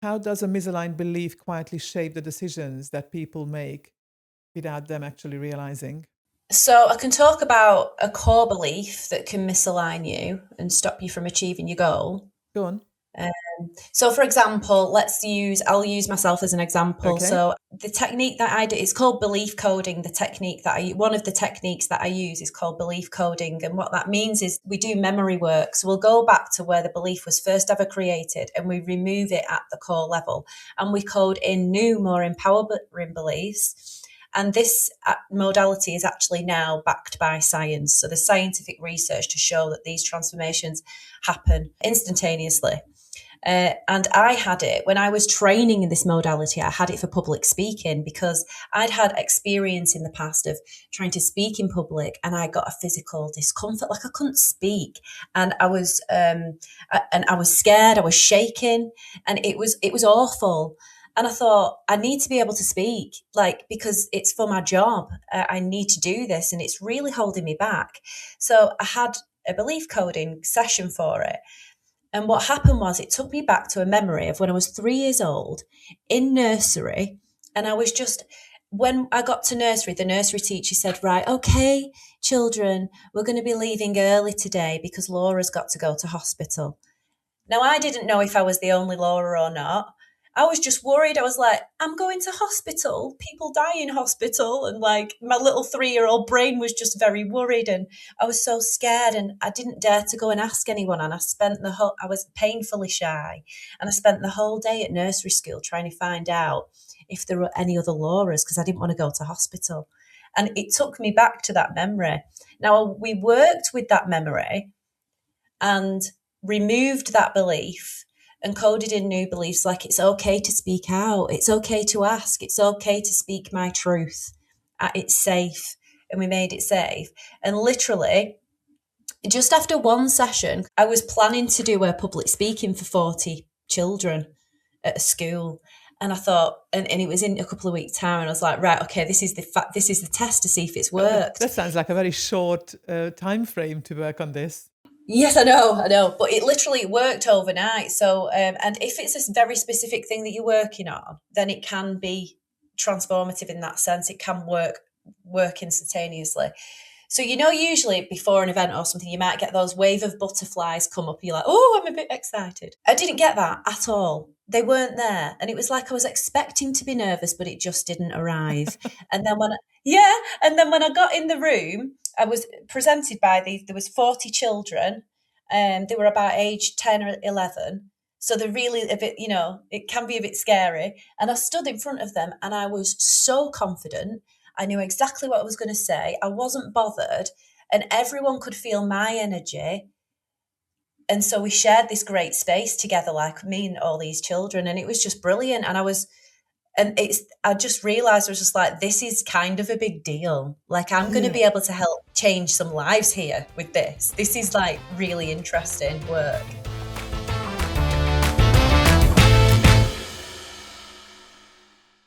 How does a misaligned belief quietly shape the decisions that people make without them actually realizing? So I can talk about a core belief that can misalign you and stop you from achieving your goal. Go on. Um, so, for example, I'll use myself as an example. Okay. So, the technique that I do, it's called belief coding. One of the techniques that I use is called belief coding. And what that means is we do memory work. So, we'll go back to where the belief was first ever created and we remove it at the core level. And we code in new, more empowering beliefs. And this modality is actually now backed by science. So, there's scientific research to show that these transformations happen instantaneously. And I had it when I was training in this modality. I had it for public speaking because I'd had experience in the past of trying to speak in public, and I got a physical discomfort, like I couldn't speak, and I was scared, I was shaking, and it was awful. And I thought, I need to be able to speak, like, because it's for my job. I need to do this, and it's really holding me back. So I had a belief coding session for it. And what happened was it took me back to a memory of when I was 3 years old in nursery. And when I got to nursery, the nursery teacher said, right, okay, children, we're going to be leaving early today because Laura's got to go to hospital. Now, I didn't know if I was the only Laura or not. I was just worried. I was like, I'm going to hospital. People die in hospital. And like my little 3-year-old brain was just very worried. And I was so scared and I didn't dare to go and ask anyone. And I was painfully shy. And I spent the whole day at nursery school trying to find out if there were any other Lauras because I didn't want to go to hospital. And it took me back to that memory. Now, we worked with that memory and removed that belief and coded in new beliefs like it's okay to speak out, it's okay to ask, it's okay to speak my truth, it's safe. And we made it safe. And literally, just after one session, I was planning to do a public speaking for 40 children at a school. And I thought, and it was in a couple of weeks' time, and I was like, right, okay, this is the test to see if it's worked. That sounds like a very short time frame to work on this. Yes, I know, but it literally worked overnight. So, and if it's a very specific thing that you're working on, then it can be transformative in that sense. It can work instantaneously. So, usually before an event or something, you might get those wave of butterflies come up. You're like, oh, I'm a bit excited. I didn't get that at all. They weren't there. And it was like I was expecting to be nervous, but it just didn't arrive. And then yeah, and then when I got in the room, I was presented by there was 40 children, and they were about age 10 or 11. So they're really a bit, it can be a bit scary. And I stood in front of them and I was so confident. I knew exactly what I was going to say. I wasn't bothered, and everyone could feel my energy. And so we shared this great space together, like me and all these children, and it was just brilliant. I just realized I was just like, this is kind of a big deal. Like, I'm going to be able to help change some lives here with this. This is like really interesting work.